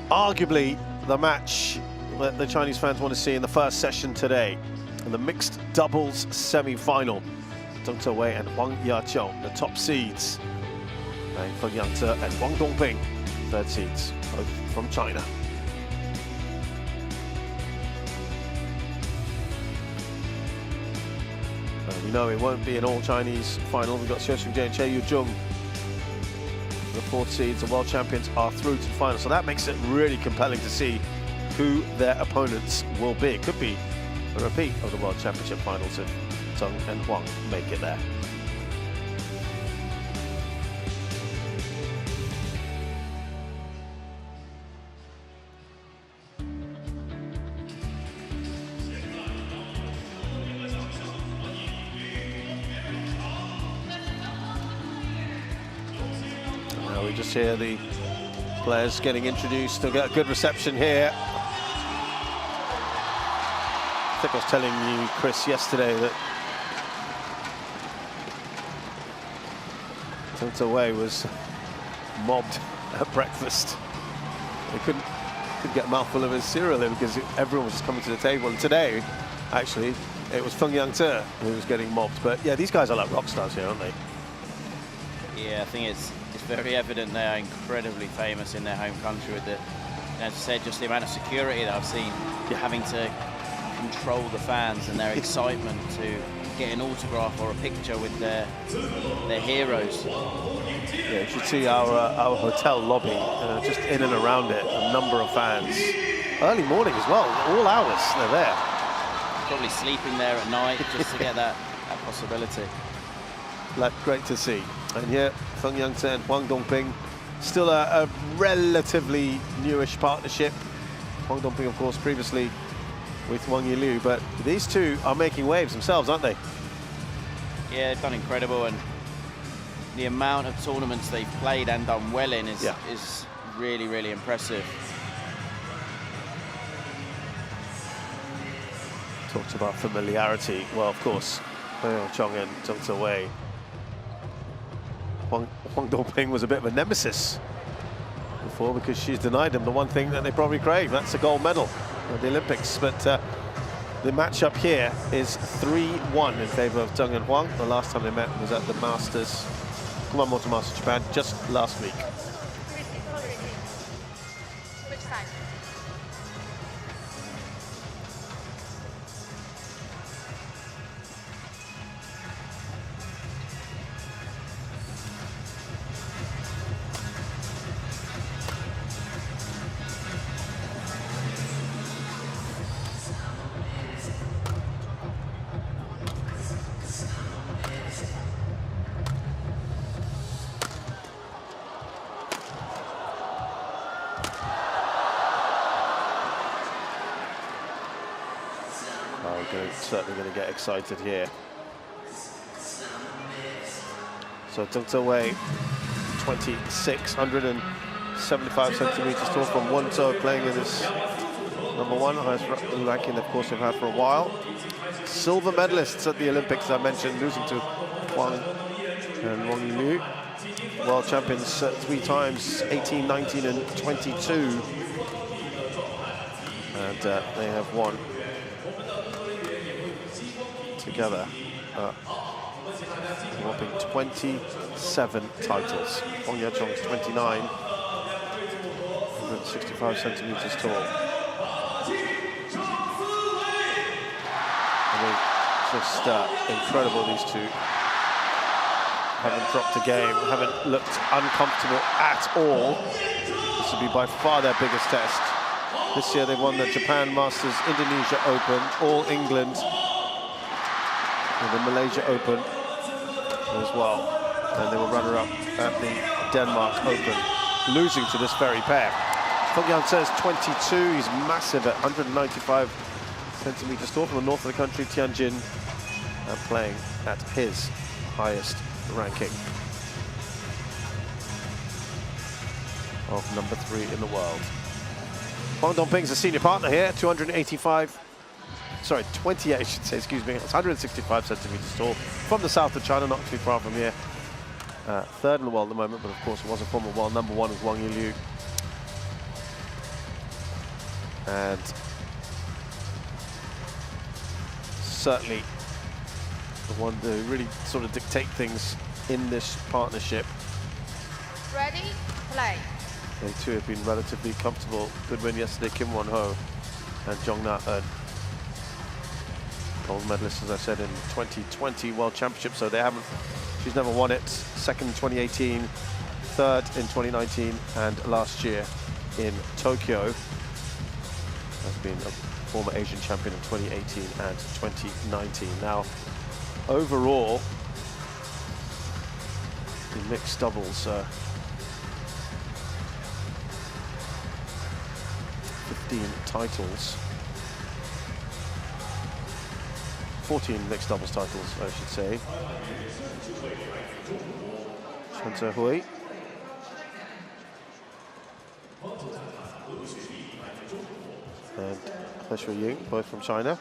Arguably the match that the Chinese fans want to see in the first session today, in the mixed doubles semi-final. Zheng Zheng and Huang Yaqiong, the top seeds, and Feng and Wang Dongbing, third seeds, both from China. We know it won't be an all-Chinese final. We've got Zheng and Che Yu-jung. The fourth seeds, the world champions, are through to the final. So that makes it really compelling to see who their opponents will be. It could be a repeat of the World Championship finals if Zheng and Huang make it there. Now we just hear the players getting introduced. They'll get a good reception here. I think I was telling you, Chris, yesterday that Zheng Zheng was mobbed at breakfast. They couldn't get a mouthful of his cereal in because everyone was just coming to the table. And today, actually, it was Feng who was getting mobbed. But yeah, these guys are like rock stars here, aren't they? Yeah, I think it's very evident they are incredibly famous in their home country with the, as I said, just the amount of security that I've seen, having to control the fans and their excitement to get an autograph or a picture with their heroes. Yeah, you should see our hotel lobby, just in and around it, a number of fans. Early morning as well, all hours they're there. Probably sleeping there at night just to get that possibility. Like, great to see. And here, Feng Yangtze and Wang Dongbing, still a relatively newish partnership. Wang Dongbing, of course, previously with Wang Yilu, but these two are making waves themselves, aren't they? Yeah, they've done incredible, and the amount of tournaments they've played and done well in is really, really impressive. Talked about familiarity. Well, of course, Chong and Zheng Zheng. Wang Dongbing was a bit of a nemesis before because she's denied them the one thing that they probably crave, that's a gold medal at the Olympics. But the matchup here is 3-1 in favor of Zheng and Huang. The last time they met was at the Masters, Kumamoto Masters Japan, just last week. Certainly going to get excited here. So Zheng Zheng, 2,675 centimeters tall from Wenzhou, playing in this #1, highest ranking, of course, they've had for a while. Silver medalists at the Olympics, I mentioned, losing to Huang and Wang Yilu. World champions 3 times, 18, 19, and 22. And they have won together a whopping 27 titles. Huang Yaqiong's 29, 165 centimeters tall. I mean, just incredible, these two. Haven't dropped a game, haven't looked uncomfortable at all. This will be by far their biggest test. This year they won the Japan Masters, Indonesia Open, All England, and the Malaysia Open as well. And they were runner-up at the Denmark Open, losing to this very pair. Feng Yangtze is 22, he's massive at 195 centimeters tall, from the north of the country, Tianjin. and playing at his highest ranking of number 3 in the world. Huang Dongping's a senior partner here, 28, I should say, excuse me. It's 165 centimeters tall, from the south of China, not too far from here. Third in the world at the moment, but of course it was a former world number 1 with Wang Yiliu. And certainly the one to really sort of dictate things in this partnership. Ready, play. They too have been relatively comfortable. Good win yesterday, Kim Won-ho and Zheng Na-eun. Gold medalist, as I said, in 2020 World Championships, so they haven't, she's never won it. Second in 2018, third in 2019, and last year in Tokyo. Has been a former Asian champion in 2018 and 2019. Now, overall, in mixed doubles, 15 titles. 14 mixed doubles titles, I should say. Chen Hui. And He Shuiying, both from China.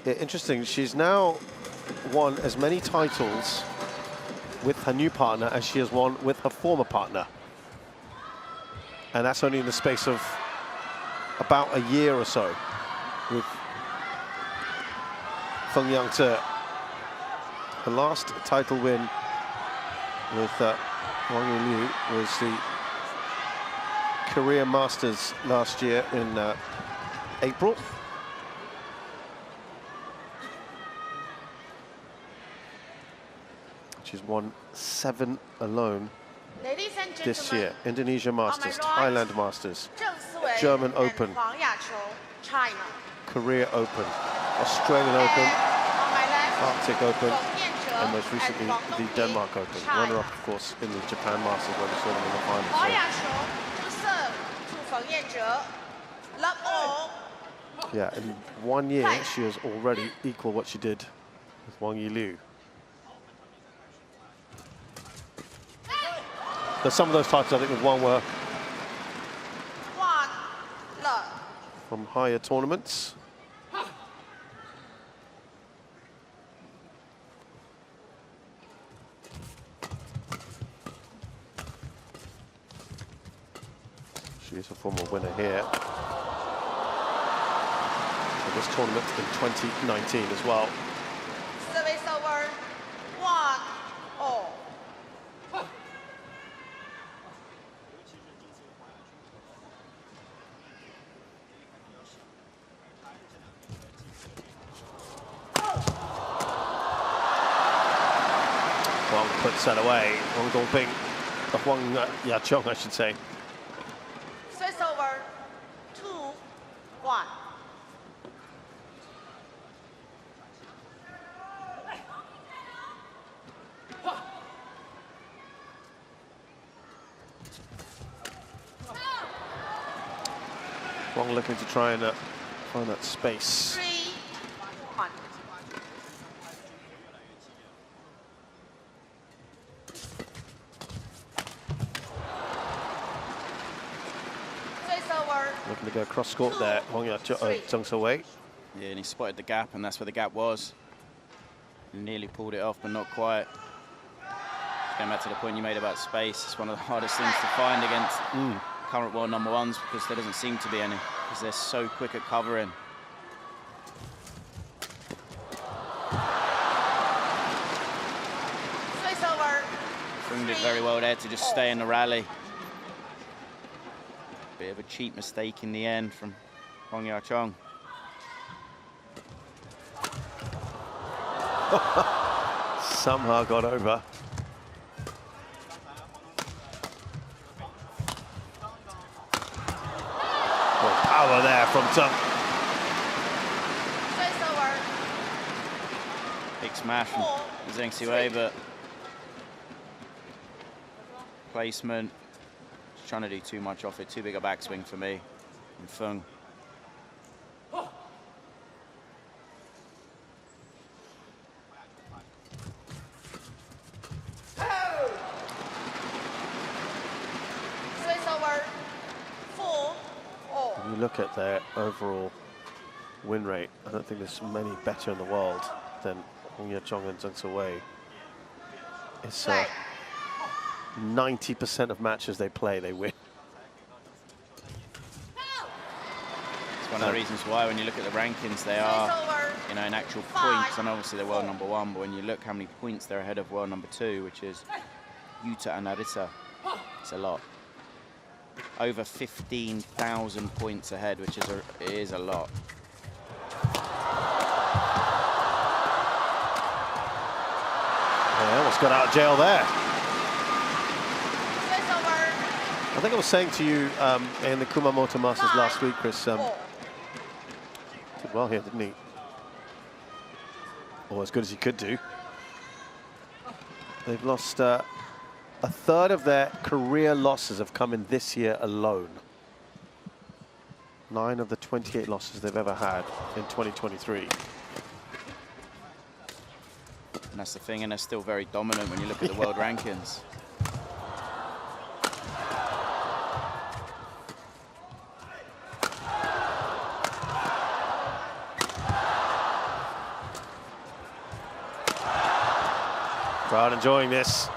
Yeah, interesting, she's now won as many titles with her new partner as she has won with her former partner. And that's only in the space of about a year or so with Feng. The last title win with Wang Yiliu was the Korea Masters last year in April. She's won 7 alone this year. Indonesia Masters, Thailand Masters, German Open, Korea Open, Australian Open, Arctic Open, and most recently the Denmark Open. Runner-up, of course, in the Japan Masters where we saw them in the final. So, yeah, in 1 year she has already equaled what she did with Wang Yiliu. But some of those titles, I think, with Wang were from higher tournaments. She is a former winner here for this tournament in 2019 as well. Service over 1-0. Huang puts that away. Huang Dongping, Huang Yaqiong, I should say. Service over 2-1. Huang looking to try and find that space. 3-1. Looking to go cross court there, Zheng Hui. Yeah, and he spotted the gap, and that's where the gap was. He nearly pulled it off, but not quite. Going back to the point you made about space, it's one of the hardest things to find against current world number 1s because there doesn't seem to be any, because they're so quick at covering. Feng did very well there to just stay in the rally. Bit of a cheap mistake in the end from Huang Yaqiong. Somehow got over. Well, power there from Zheng. Big smash from Zheng Hui, but placement. Trying to do too much off it, too big a backswing for me. And Feng. look at their overall win rate, I don't think there's many better in the world than Huang and Zheng Wei. It's 90% of matches they play, they win. It's one of the reasons why when you look at the rankings, they are, you know, in actual points, and obviously they're world #1, but when you look how many points they're ahead of world #2, which is Yuta and Arita, it's a lot. Over 15,000 points ahead, which is a lot. They almost got out of jail there. I think I was saying to you in the Kumamoto Masters last week, Chris, did well here, didn't he? Or as good as he could do. They've lost a third of their career losses have come in this year alone. 9 of the 28 losses they've ever had in 2023. And that's the thing, and they're still very dominant when you look at the world rankings. Crowd enjoying this.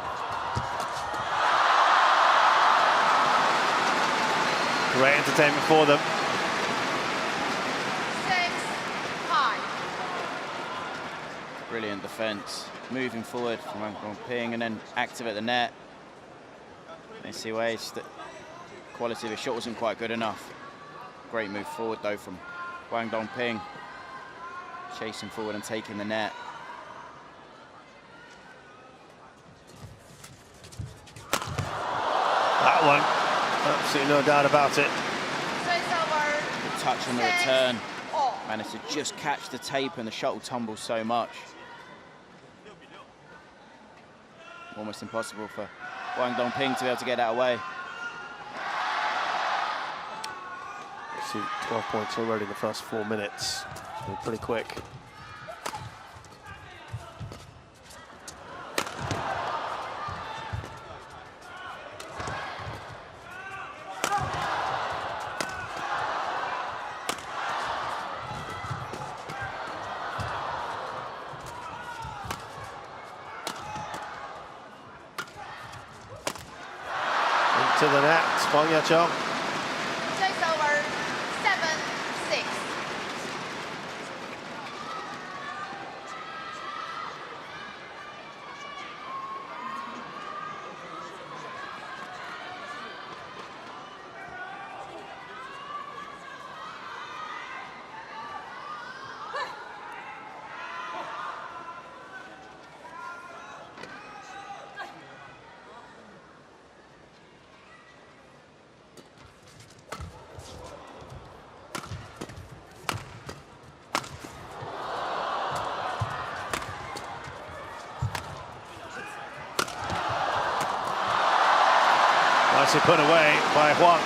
Great entertainment for them. 6-5. Brilliant defense. Moving forward from Wang Dongping and then active at the net. You see ways that quality of the shot wasn't quite good enough. Great move forward though from Wang Dongping. Chasing forward and taking the net. That one, absolutely no doubt about it. Touch on the return. Managed to just catch the tape and the shuttle tumbles so much. Almost impossible for Wang Dongping to be able to get that away. See, 12 points already in the first 4 minutes. They're pretty quick. To the net, Feng Yachong. Takes over 7-6. Nicely put away by Huang.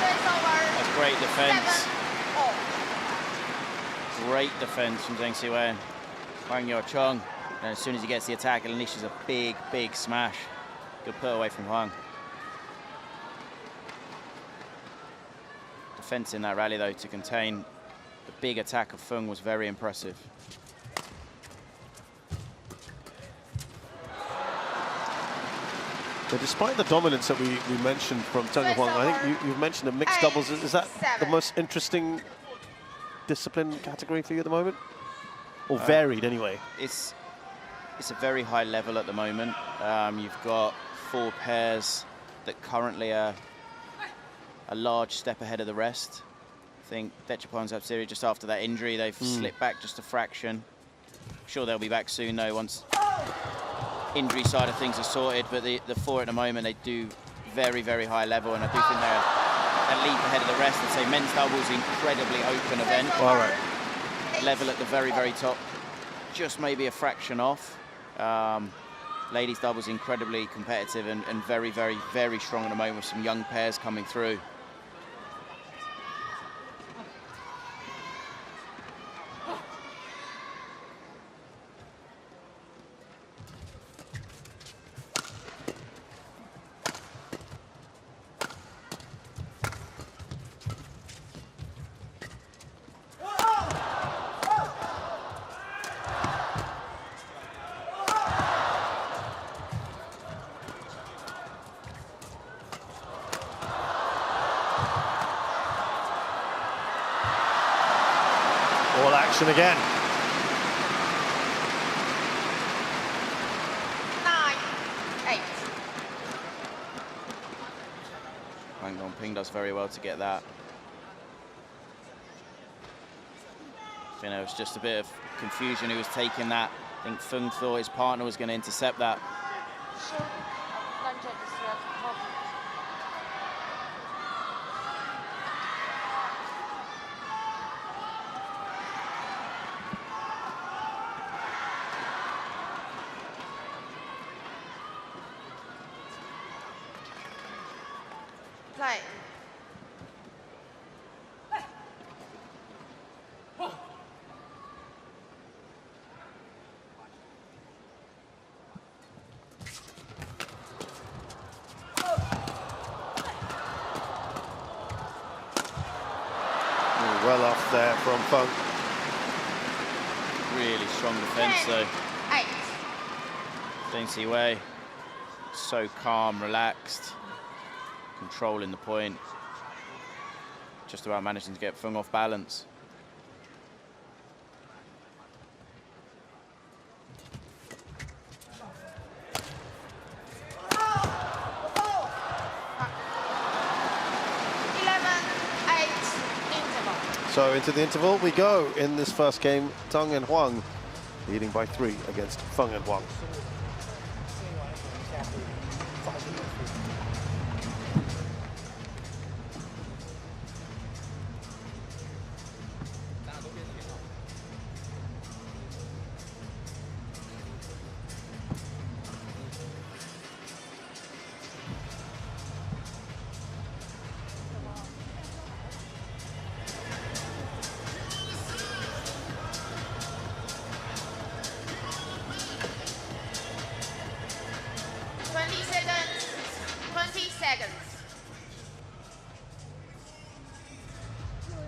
That's great defense. Great defense from Zheng Siwei and Huang Yachong. And as soon as he gets the attack, it unleashes a big, big smash. Good put away from Huang. Defense in that rally, though, to contain the big attack of Feng was very impressive. So despite the dominance that we mentioned from Zheng and Huang, I think you've mentioned the mixed doubles. Is that the most interesting discipline category for you at the moment? Or varied, anyway? It's a very high level at the moment. You've got 4 pairs that currently are a large step ahead of the rest. I think Dechapon's up series just after that injury. They've slipped back just a fraction. Sure, they'll be back soon, though, once injury side of things are sorted, but the 4 at the moment, they do very, very high level, and I do think they're a leap ahead of the rest. I'd say men's doubles, incredibly open event. All right. Level at the very, very top, just maybe a fraction off. Ladies doubles, incredibly competitive and very, very, very strong at the moment with some young pairs coming through. action again. 9-8. Huang Dongping does very well to get that. You know, it was just a bit of confusion who was taking that. I think Feng thought his partner was going to intercept that. Play. Well off there from Feng. Really strong defense, though. 8. Zheng Siwei, so calm, relaxed, controlling the point. Just about managing to get Feng off balance. So into the interval we go in this first game. Zheng and Huang leading by 3 against Feng and Huang.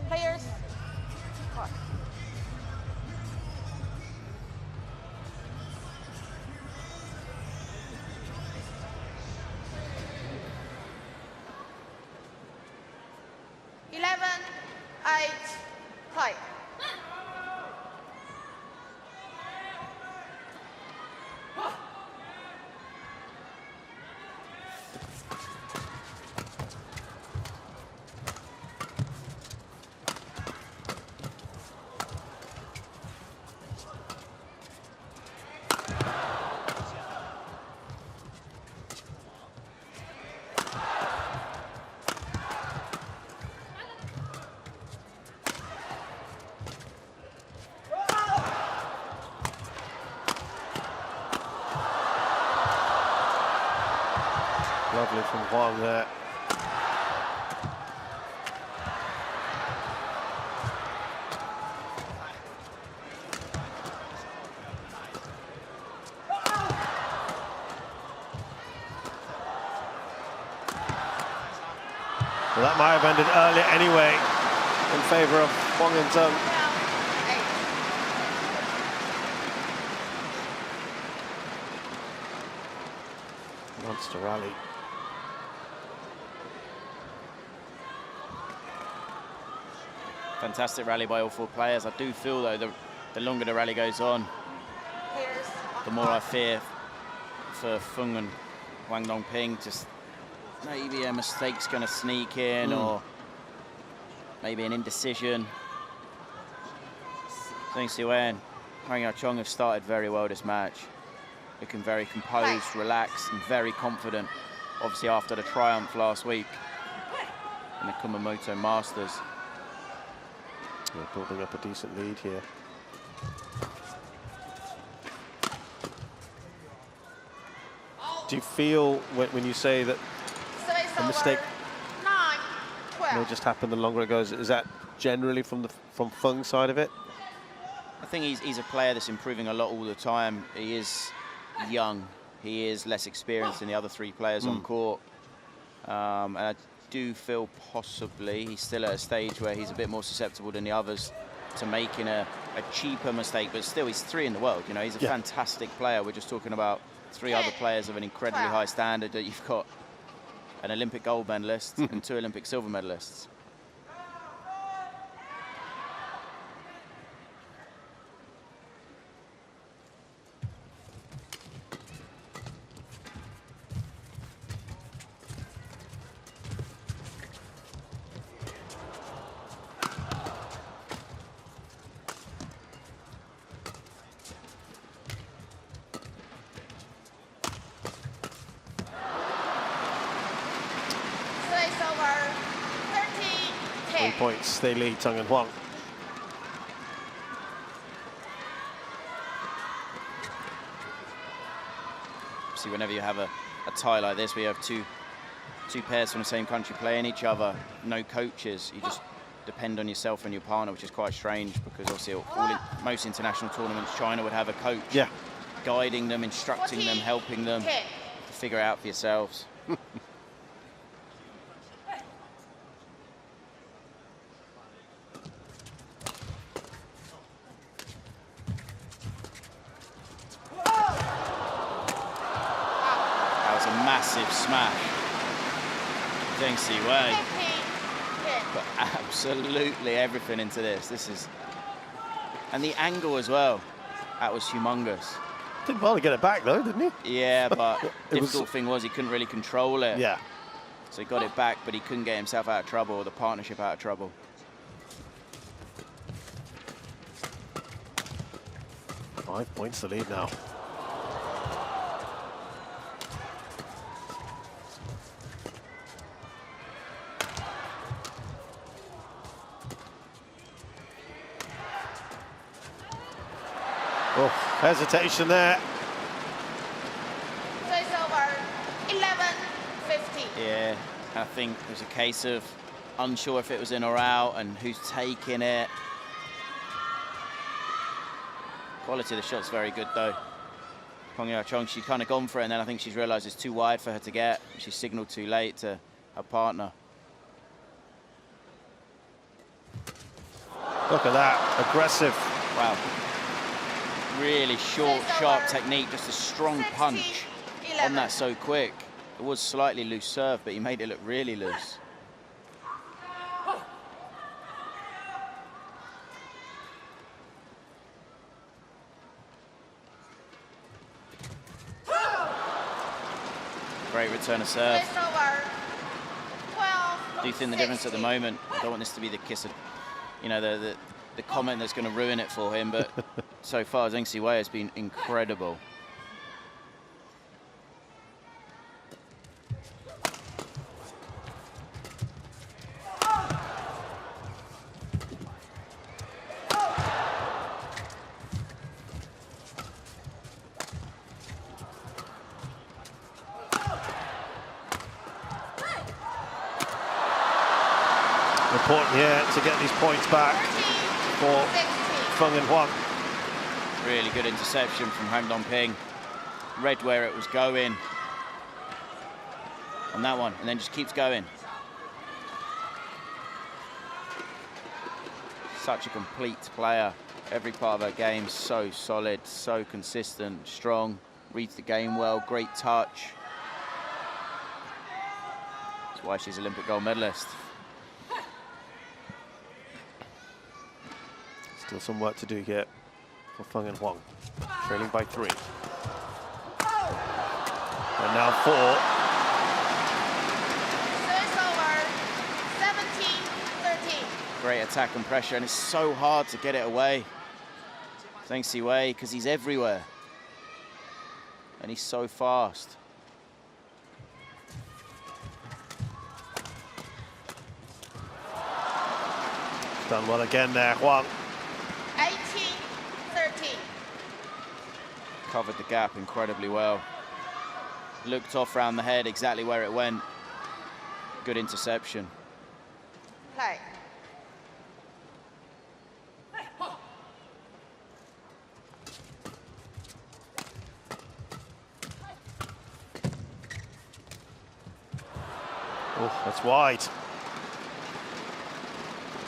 Players, clock. Play. Lovely from Huang there. Well, that might have ended earlier anyway in favour of Huang and Zheng. Wants to rally. Fantastic rally by all 4 players. I do feel, though, the longer the rally goes on, the more I fear for Feng and Huang Dongping. Just maybe a mistake's going to sneak in, or maybe an indecision. Zheng Siwei and Huang Yaqiong have started very well this match. Looking very composed, relaxed, and very confident. Obviously, after the triumph last week in the Kumamoto Masters. They're building up a decent lead here. Do you feel when you say that a mistake may just happen the longer it goes, is that generally from Feng's side of it? I think he's a player that's improving a lot all the time. He is young. He is less experienced than the other 3 players on court. And I do feel possibly he's still at a stage where he's a bit more susceptible than the others to making a cheaper mistake, but still he's 3 in the world. You know, he's a fantastic player. We're just talking about 3 other players of an incredibly high standard. That you've got an Olympic gold medalist and 2 Olympic silver medalists. points they lead Zheng and Huang. See, whenever you have a tie like this, where you have two pairs from the same country playing each other, no coaches, you just depend on yourself and your partner, which is quite strange because obviously most international tournaments, China would have a coach guiding them, instructing them, helping them to figure it out for yourselves. That was a massive smash. Zheng Wei put absolutely everything into this. And the angle as well. That was humongous. Did well to get it back though, didn't he? Yeah, but difficult thing was he couldn't really control it. Yeah. So he got it back, but he couldn't get himself out of trouble or the partnership out of trouble. Five points to lead now. Oh, hesitation there. So it's over. 11-15. Yeah, I think it was a case of unsure if it was in or out and who's taking it. Quality of the shot's very good though. Peng Yao-chong, she's kind of gone for it, and then I think she's realised it's too wide for her to get. She signalled too late to her partner. Look at that, aggressive. Wow. Really short, sharp technique, just a strong punch on that so quick. It was slightly loose serve, but he made it look really loose. Great return of serve. Do you think the difference at the moment? I don't want this to be the kiss of, you know, the comment that's going to ruin it for him, but so far Zheng Wei has been incredible. Important here to get these points back for Feng and Huang. Really good interception from Han Dongping. Read where it was going on that one, and then just keeps going. Such a complete player. Every part of her game so solid, so consistent, strong, reads the game well, great touch. That's why she's Olympic gold medalist. Still some work to do here for Feng and Huang, trailing by 3. And now 4. It's over. 17-13. Great attack and pressure, and it's so hard to get it away. Zheng Wei, because he's everywhere. And he's so fast. Done well again there, Huang. 18-13. Covered the gap incredibly well. Looked off round the head, exactly where it went. Good interception. Play. Oh, that's wide.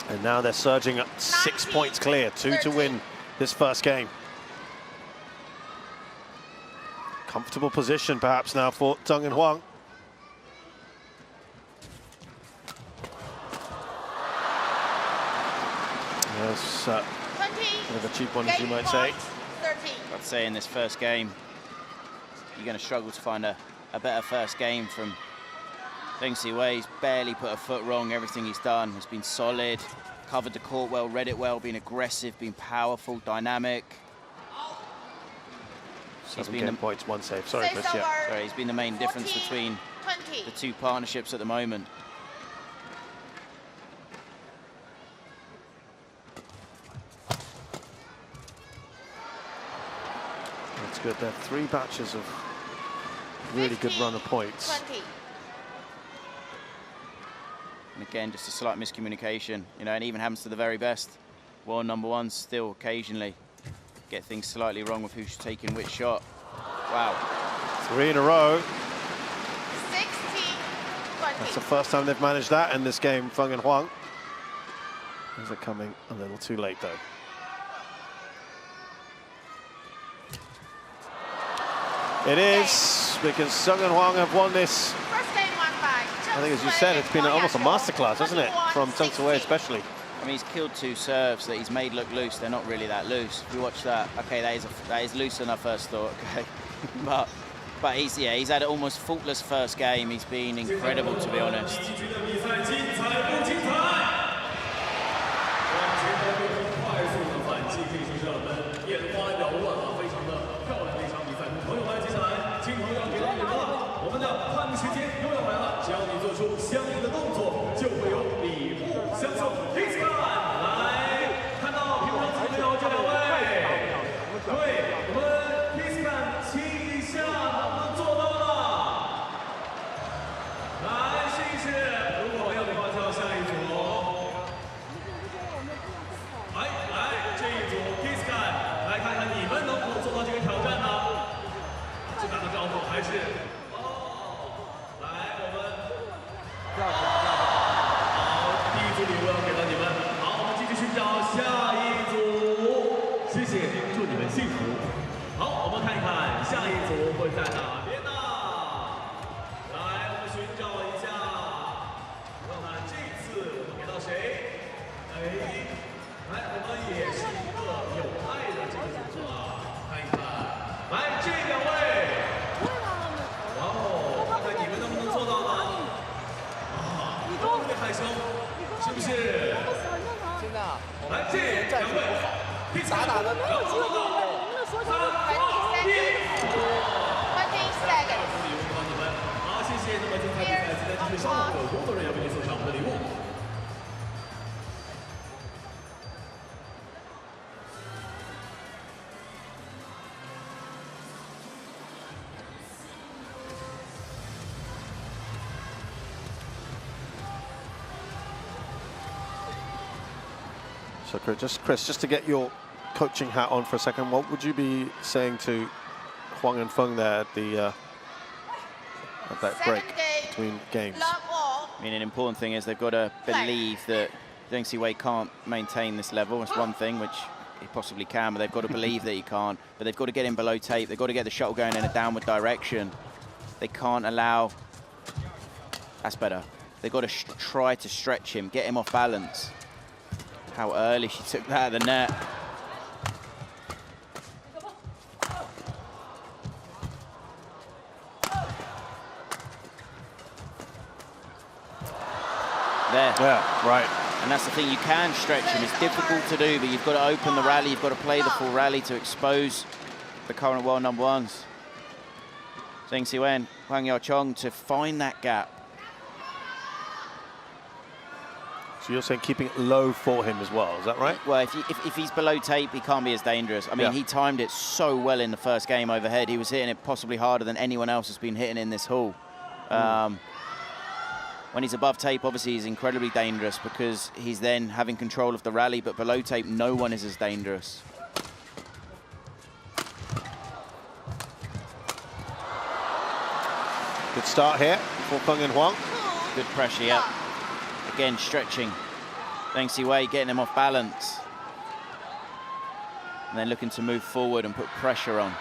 And now they're surging up 6 points clear, 2 to win this first game. Comfortable position perhaps now for Zheng and Huang. Yes, a bit of a cheap one, as you might say. I'd say in this first game, you're going to struggle to find a better first game from Zheng Wei. He's barely put a foot wrong. Everything he's done has been solid. Covered the court well, read it well, been aggressive, been powerful, dynamic. 7 game points, 1 save. Sorry, Chris, yeah. Sorry, he's been the main difference between the two partnerships at the moment. good. There are 3 batches of really good run of points. 20. And again, just a slight miscommunication, you know, and even happens to the very best. World #1s still occasionally get things slightly wrong with who's taking which shot. Wow. 3 in a row. 16, 20. That's the first time they've managed that in this game, Feng and Huang. These are coming a little too late, though. It is, because Zheng and Huang have won this. First game won by I think, as you said, it's been almost a masterclass, hasn't it? From Zheng Siwei especially. I mean, he's killed 2 serves that he's made look loose. They're not really that loose. If you watch that, okay, that is looser than I first thought. Okay, but he's had an almost faultless first game. He's been incredible, to be honest. So Chris, just to get your coaching hat on for a second, what would you be saying to Huang and Feng there at the at that break between games? I mean, an important thing is they've got to believe that Zheng Siwei can't maintain this level. It's one thing, which he possibly can, but they've got to believe that he can't. But they've got to get him below tape. They've got to get the shuttle going in a downward direction. They can't allow... That's better. They've got to try to stretch him, get him off balance. How early she took that out of the net. There. Yeah, right. And that's the thing, you can stretch him. It's difficult to do, but you've got to open the rally. You've got to play the full rally to expose the current world #1s. Zheng Siwei and Huang Yaochong to find that gap. So you're saying keeping it low for him as well, is that right? Well, if he's below tape, he can't be as dangerous. I mean, yeah. He timed it so well in the first game overhead. He was hitting it possibly harder than anyone else has been hitting in this hall. When he's above tape, obviously, he's incredibly dangerous because he's then having control of the rally, but below tape, no one is as dangerous. Good start here for Feng and Huang. Good pressure, yeah. Again, stretching. Zheng Siwei getting him off balance. And then looking to move forward and put pressure on.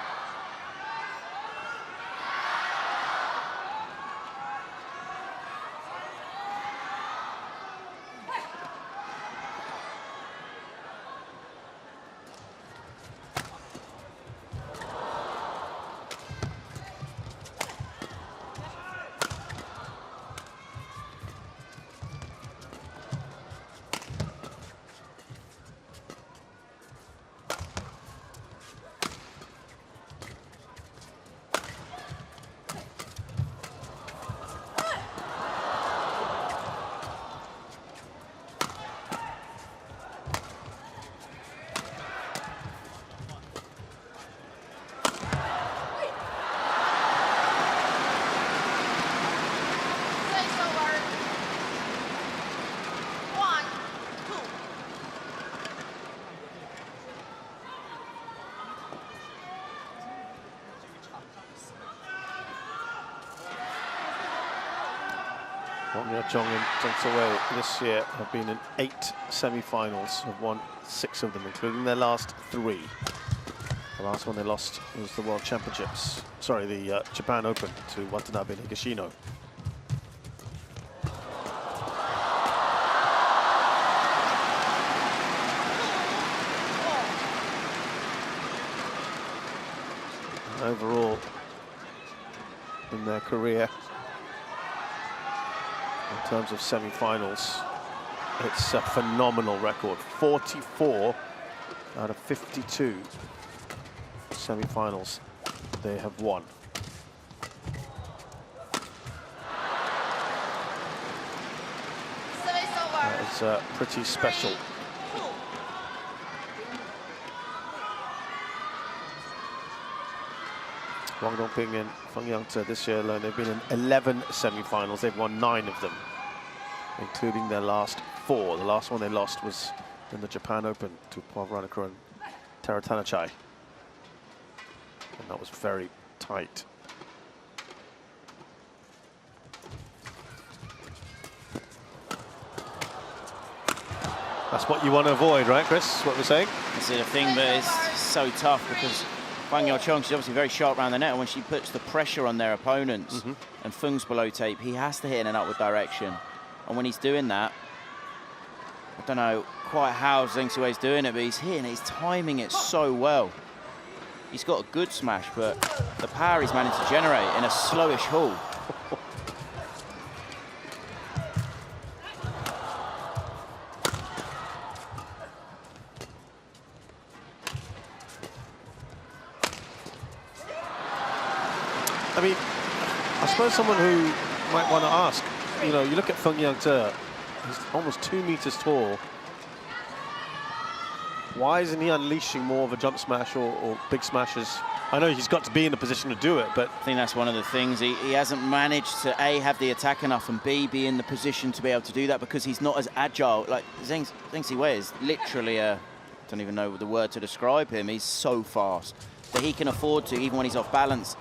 Huang and Zheng Ziwei this year have been in 8 semi-finals, have won 6 of them, including their last 3. The last one they lost was the World Championships, sorry, the Japan Open to Watanabe Higashino. Overall, in their career, in terms of semi-finals, it's a phenomenal record. 44 out of 52 semi-finals they have won. That is pretty special. Huang Dongping and Feng this year alone, they've been in 11 semi-finals. They've won 9 of them, including their last 4. The last one they lost was in the Japan Open to Pavranikar and Teratanachai. And that was very tight. That's what you want to avoid, right, Chris? That's what we're saying? This is a thing that is so tough because Huang Yaqiong, she's obviously very sharp around the net, and when she puts the pressure on their opponents, and Feng's below tape, he has to hit in an upward direction. And when he's doing that, I don't know quite how Zheng Ziwei's doing it, but he's hitting it, he's timing it so well. He's got a good smash, but the power he's managed to generate in a slowish haul. I mean, I suppose someone who might want to ask, you know, you look at Feng Yangzhe, he's almost 2 meters tall. Why isn't he unleashing more of a jump smash or big smashes? I know he's got to be in a position to do it, but I think that's one of the things. He hasn't managed to, A, have the attack enough, and B, be in the position to be able to do that because he's not as agile. Like, Zheng Ziwei is literally a, I don't even know the word to describe him. He's so fast that he can afford to, even when he's off balance,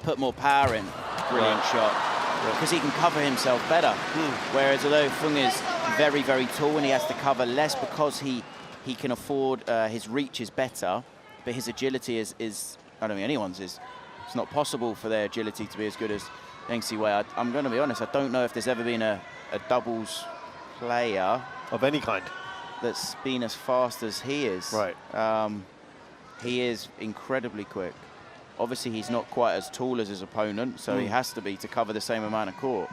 put more power in. Brilliant shot. Because he can cover himself better. Whereas although Feng is very, very tall and he has to cover less because he can afford, his reach is better, but his agility is I don't think anyone's is. It's not possible for their agility to be as good as Zheng Ziwei. I'm going to be honest, I don't know if there's ever been a doubles player of any kind that's been as fast as he is. Right. He is incredibly quick. Obviously, he's not quite as tall as his opponent, so he has to be to cover the same amount of court.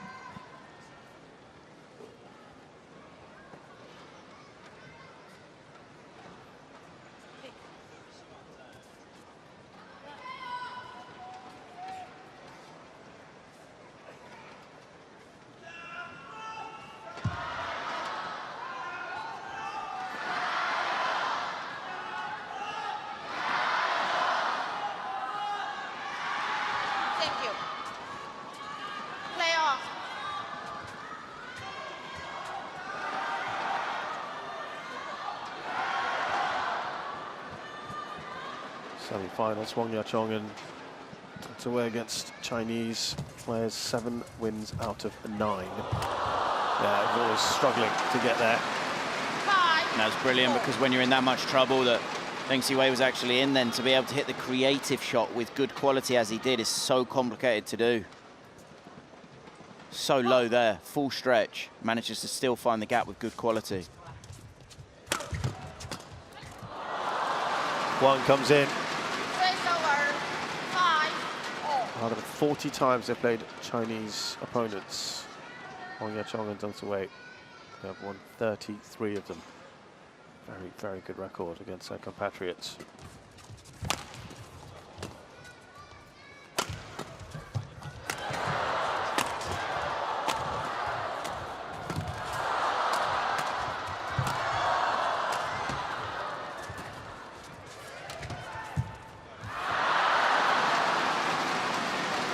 Semi-finals, Huang Yaqiong and Ziwei against Chinese players, 7 wins out of 9. Yeah, always struggling to get there. And that's brilliant because when you're in that much trouble that Zheng Ziwei was actually in, then to be able to hit the creative shot with good quality as he did is so complicated to do. So low there, full stretch, manages to still find the gap with good quality. Huang comes in. Out of 40 times they played Chinese opponents, Huang Yaqiong and Zheng Ziwei, they have won 33 of them. Very, very good record against their compatriots.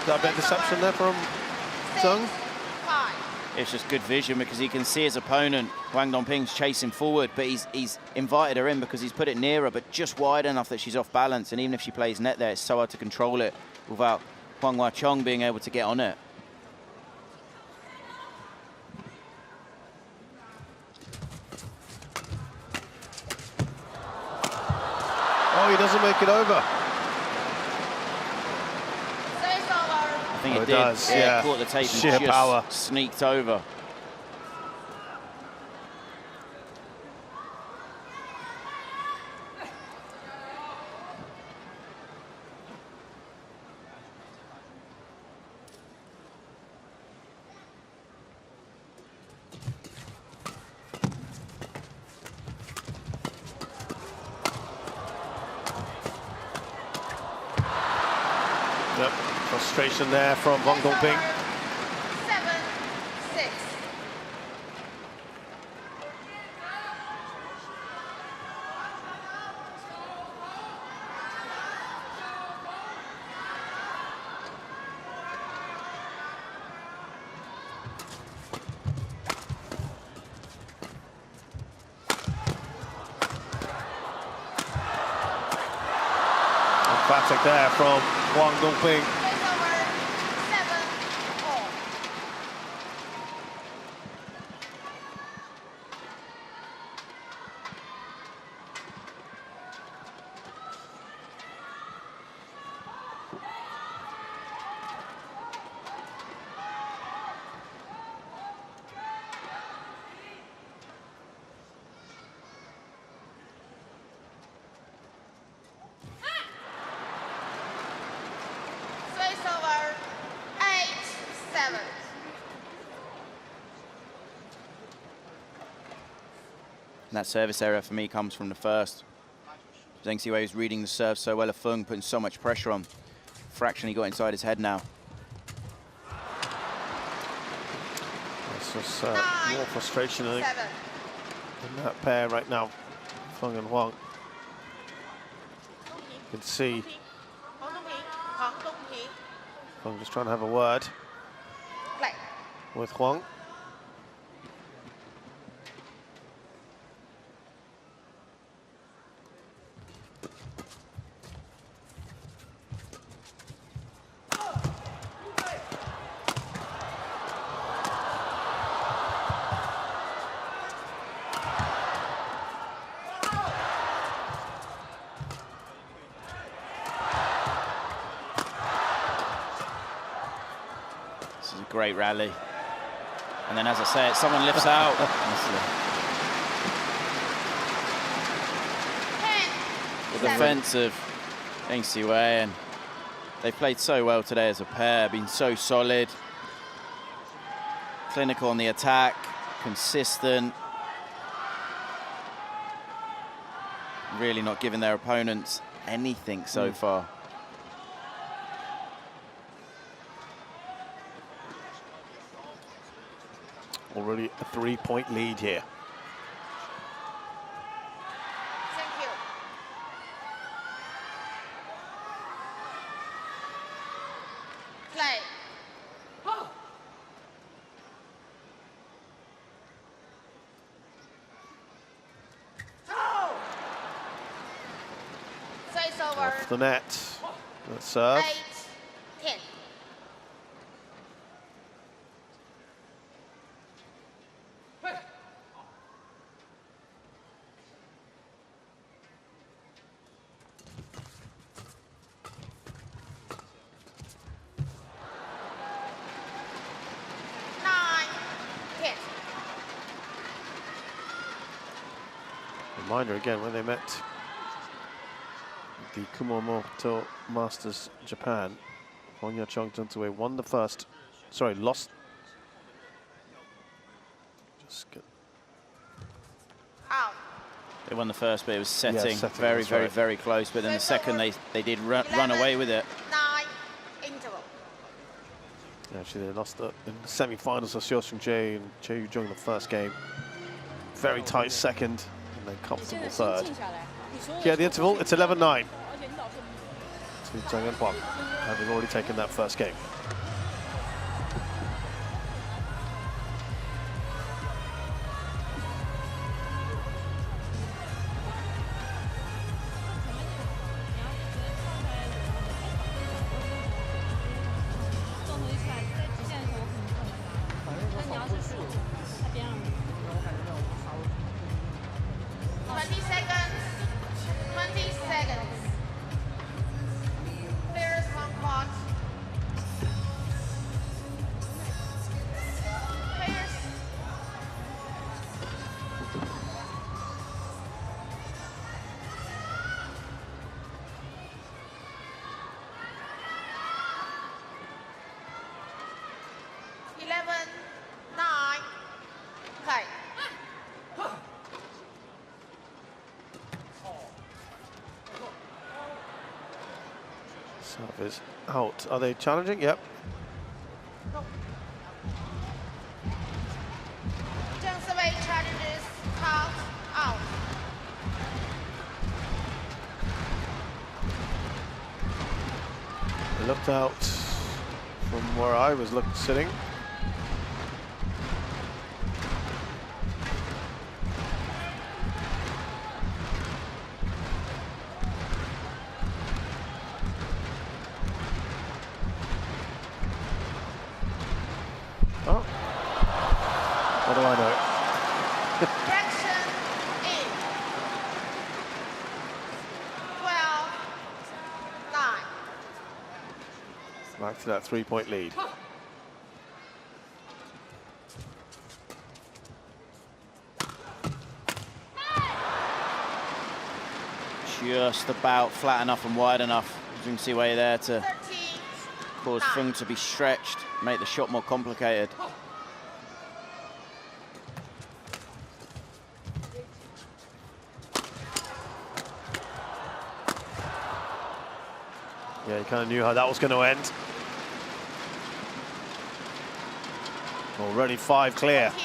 That bit of deception there from Zheng. It's just good vision because he can see his opponent. Huang Dongping's chasing forward, but he's invited her in because he's put it nearer, but just wide enough that she's off balance. And even if she plays net there, it's so hard to control it without Huang Yaqiong being able to get on it. take it over? I think it did. Does, yeah. Caught the tape and sheer just power. Sneaked over. Yep, frustration there from Wang Dongping. 7-6. Emphatic there from Huang Dongping. And that service error for me comes from the first. Zheng Siwei was reading the serve so well of Feng, putting so much pressure on. Fractionally got inside his head now. It's just more frustration, I think, in that pair right now, Feng and Huang. You can see Feng just trying to have a word with Huang. This is a great rally. And then, as I said, someone lifts out. The defense of Zheng Siwei, and they've played so well today as a pair, been so solid, clinical on the attack, consistent, really not giving their opponents anything so far. Already a 3-point lead here. Thank you. Play. So it's over. Off the net. That serve. 8-10. Reminder again, when they met the Kumamoto Masters Japan, Hong Yachong Juntuwei won the first, sorry, lost. Just get Out. They won the first, but it was setting, setting, very, that's very, right. very close. But then the second, they did run away with it. 9 interval. Actually, they lost in the semi-finals of Xiao Xingje and Che Yujong in the first game. Very tight second, and then comfortable third. Here at the interval, it's 11-9 to Zheng and Huang, having already taken that first game. Serve is out. Are they challenging? Yep. Zheng survey challenges called out. I looked out from where I was sitting. Oh, what do I know? Direction in 12-9. Back to that 3-point lead. Just about flat enough and wide enough. As you can see way there to 13, cause Feng to be stretched, make the shot more complicated. Yeah, you kind of knew how that was going to end. Already 5 clear. 9.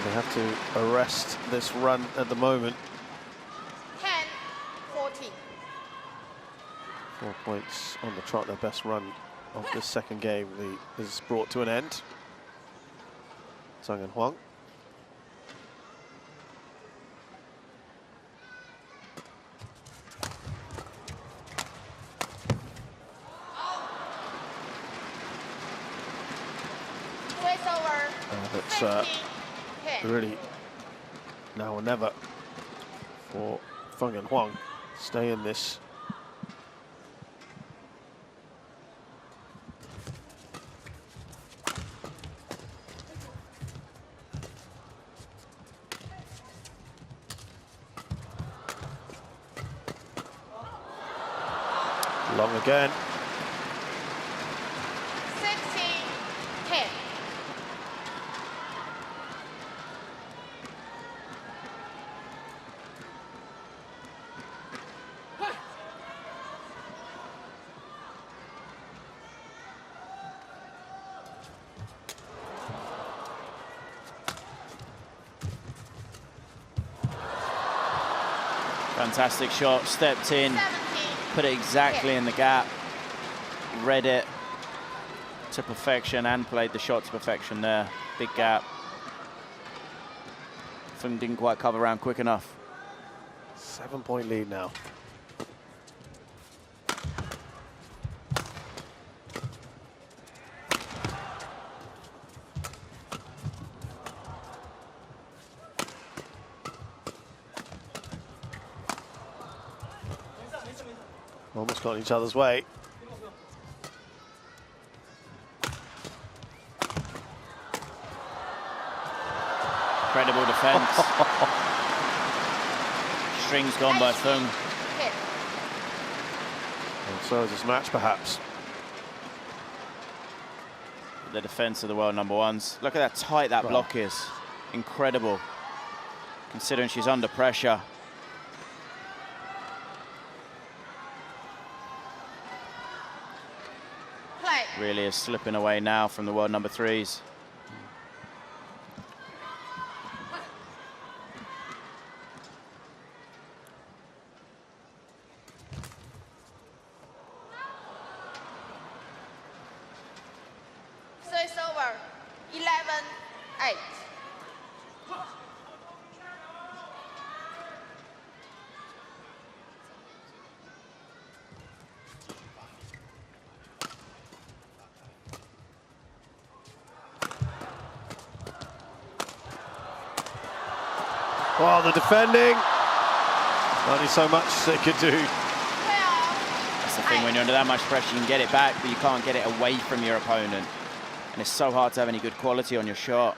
They have to arrest this run at the moment. 10-14. 4 points on the trot, their best run of this second game is brought to an end. Zheng and Huang. It's really now or never for Feng and Huang. Stay in this. Long again. 16-10. Fantastic shot, stepped in, 17, put it exactly in the gap, read it to perfection and played the shot to perfection there. Big gap. Feng didn't quite cover around quick enough. 7-point lead now. Almost got in each other's way. Incredible defense. Strings gone by Feng. And so is this match, perhaps. The defense of the world #1s. Look at how tight that block is. Incredible. Considering she's under pressure. Really is slipping away now from the world #3s. So it's over. 11-8. Well, the defending, only so much they could do. That's the thing, when you're under that much pressure, you can get it back, but you can't get it away from your opponent. And it's so hard to have any good quality on your shot.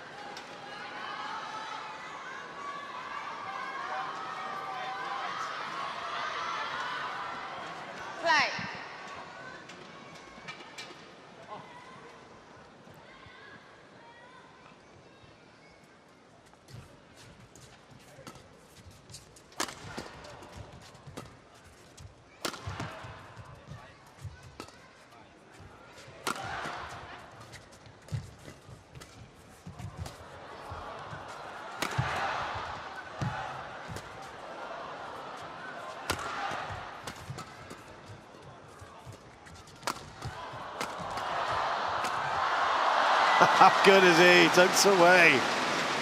How good is he? Takes away.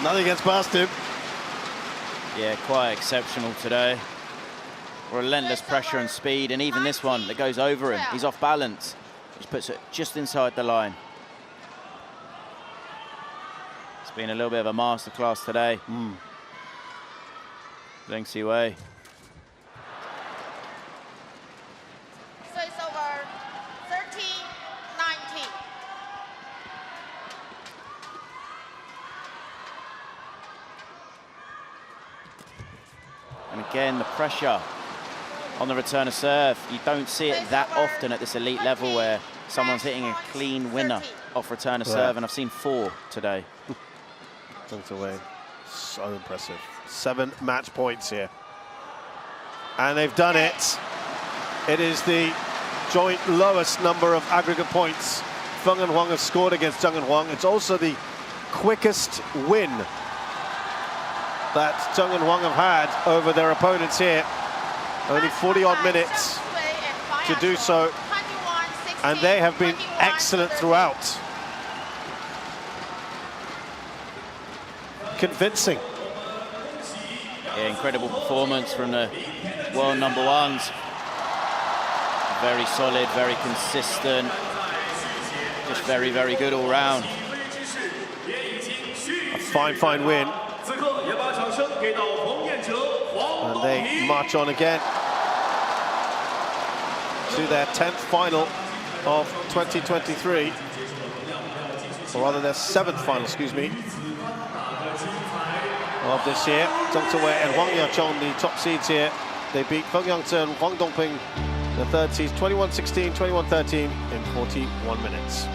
Nothing gets past him. Yeah, quite exceptional today. Relentless pressure and speed, and even this one that goes over him. He's off balance. Just puts it just inside the line. It's been a little bit of a masterclass today. Zheng Siwei. So it's over 30-19. And again, the pressure on the return of serve. You don't see it that often at this elite level where someone's hitting a clean winner off return of serve, and I've seen 4 today. Tucked away. So impressive. 7 match points here. And they've done it. It is the joint lowest number of aggregate points Feng and Huang have scored against Zheng and Huang. It's also the quickest win that Zheng and Huang have had over their opponents here. Only 40-odd minutes to do so, and they have been excellent throughout. Convincing. Yeah, incredible performance from the world number ones. Very solid, very consistent. Just very, very good all round. A fine, fine win. And they march on again to their 10th final of 2023. Or rather their 7th final, excuse me, of this year. Zheng Siwei and Huang Yaqiong, the top seeds here. They beat Feng Yangzhe and Huang Dongping, the third seeds, 21-16, 21-13 in 41 minutes.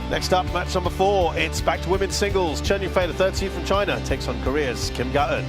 Next up, match number 4. It's back to women's singles. Chen Yufei, the third seed from China, takes on Korea's Kim Ga-eun.